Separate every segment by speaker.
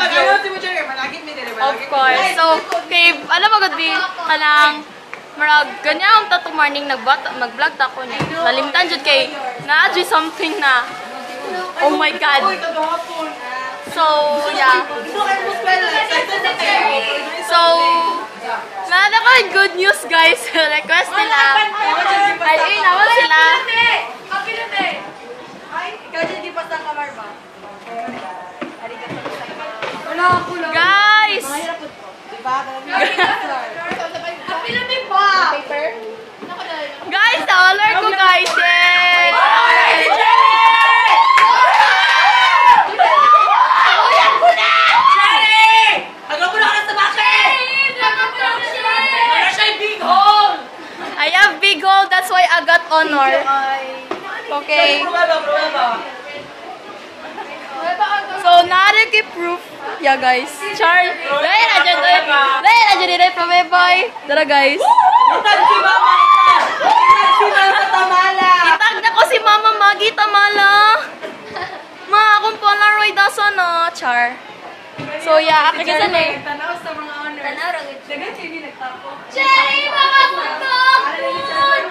Speaker 1: video. Of course. So, kay, alam mo gud kanang marag ganyan ta morning mag-vlog ta ko niya. Nalimtan jud kay na-adjust something na. Oh my god. So, yeah. So, nada ko good news guys. Request nila. Ay, naman sila. Guys! Guys, na-order ko guys. I have big hole, that's why I got honor. Okay. So, nariki proof. Yeah, guys. Char. Dahil na dyan boy. Tara, guys. Itag na ko si Mama Maggie Tamala. Ma, akong Polaroid na sana. Char. So, yeah, akikisan eh.
Speaker 2: Tanaw sa mga honors. Tanaw lang ito. Dagan siya hindi nagtapo.
Speaker 1: Cherry, mga pagkakon!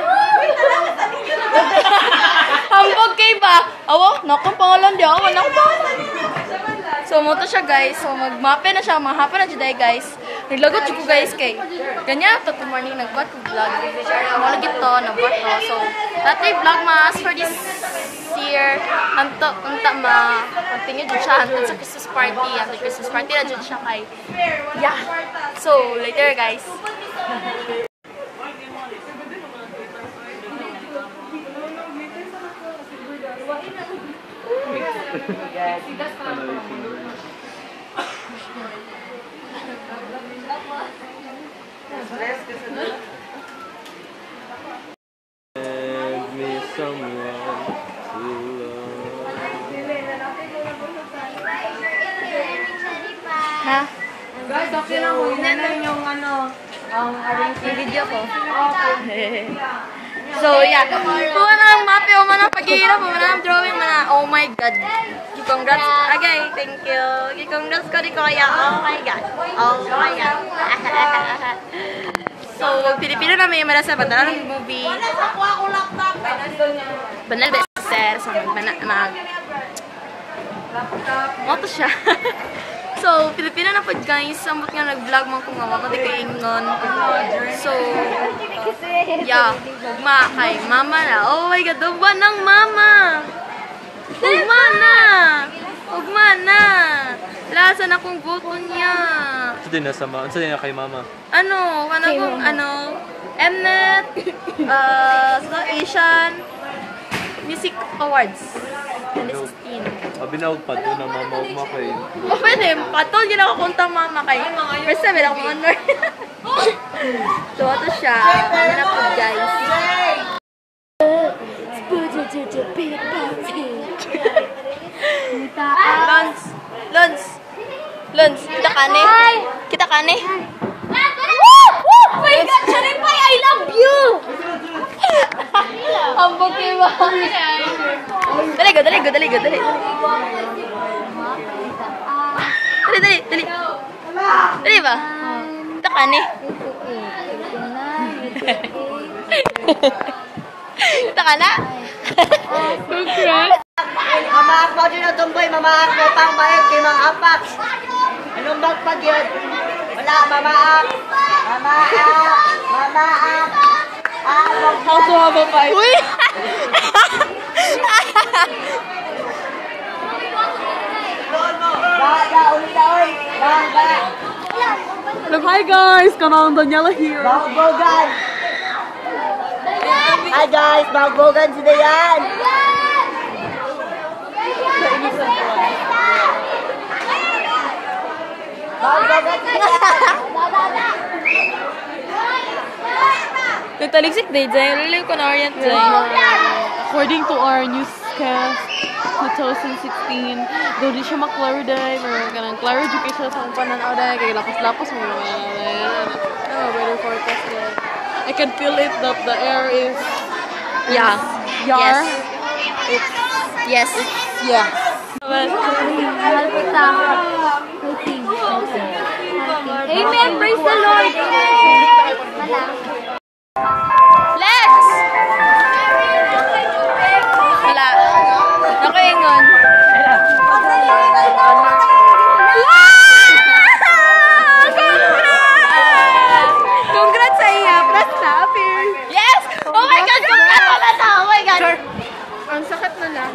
Speaker 1: Hambog kay ba? Awa, nakong pangalan di ako. Nakong pangalan. So, moto siya guys. So, magmape na siya. Mahapa na siya guys. Naglagot siya ko guys kay. Ganyan, ito morning nagbat ko vlog. Malagit to, nagbat to. So, dati vlog mas for this year. Unta continue dyan siya. Unta sa Christmas party. Unta Christmas party na dyan siya kay. Yeah. So, later guys. Ha?
Speaker 2: Guys, okay lang ko. Yan na yung arrange
Speaker 1: video ko. So, yeah. Kung ano ang mape o man ang paghihirap o man ang drawing man ang, oh my god. Congrats. Okay, thank you. Congrats ko di ko kaya, oh my god. Oh my god. So, Pilipino na may marasa bandalan ng movie. Banal bestseller. So, moto siya. So, Pilipino na po guys. Samot nga nag-vlog mo kung nga di kayo ingon. So, yeah. Ugma kay mama na. Oh my god, ugma ng mama. Ugma na. Ugma na. Lasa na kung boto niya.
Speaker 3: Ito din na sama. Ano din na kay mama?
Speaker 1: Ano? Kung Mnet, Asian Music Awards 2016.
Speaker 3: Binawag pa doon na mama ugma kay.
Speaker 1: O pwede, patol yun ako kuntang mama kay. First time, ako honor. So, ito siya. Ano na po, guys. Lons. Kita kane? Kita kane? Oh my God, Charipay, I love you! Ambog kayo ba? Dali. Dali ba? Kita kane? Kita ka na?
Speaker 2: Mama ako din na tumboy, mama ako pang bayad kay mga apak. Anong bagpag yun? Wala, mama ak.
Speaker 1: How to have a fight? Uy!
Speaker 4: Look, hi guys! Kanang Daniela here.
Speaker 2: Bagbogan! Hi guys! Bagbogan si Dayan! Bagbogan si Dayan!
Speaker 1: Nagtaliksik day, Jay. Liliw ko na orient, Jay.
Speaker 4: According to our newscast 2016, doon di siya maklaro day. Meron ka ng claro education sa pananaw day. Kaya lakas-lakas mo yung weather forecast day. I can feel it that the air is...
Speaker 1: Yeah.
Speaker 4: Yar.
Speaker 1: Yes.
Speaker 4: Yeah.
Speaker 5: Mahal kita. Amen. Praise the Lord.
Speaker 1: Lex! Wala. Nakaingon. Congrats sa iya. Press na. Yes! Oh my God! Congrats! Wala na! Oh my God!
Speaker 4: Ang sakit na lang.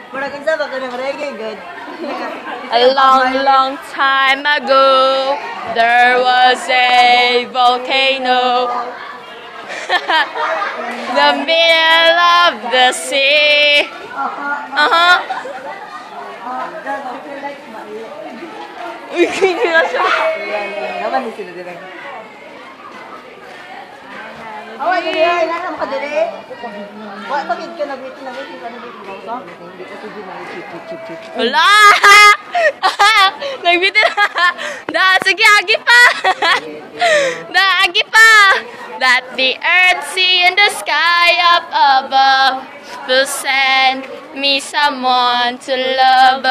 Speaker 2: Muragan sa baka ng reggae, good.
Speaker 1: A long, long time ago, there was a volcano. The middle of the sea. Uy, kaya siya.
Speaker 2: Naman din sila direk. Awa, dili, ilan ka dili? Wa pagid ka nag-meeting ka nag-meeting ka. Hindi ko sige na chip.
Speaker 1: Wala! Nagbitin na. Sige, agi pa. Agi pa. That the earth, sea, and the sky up above will send me someone to love.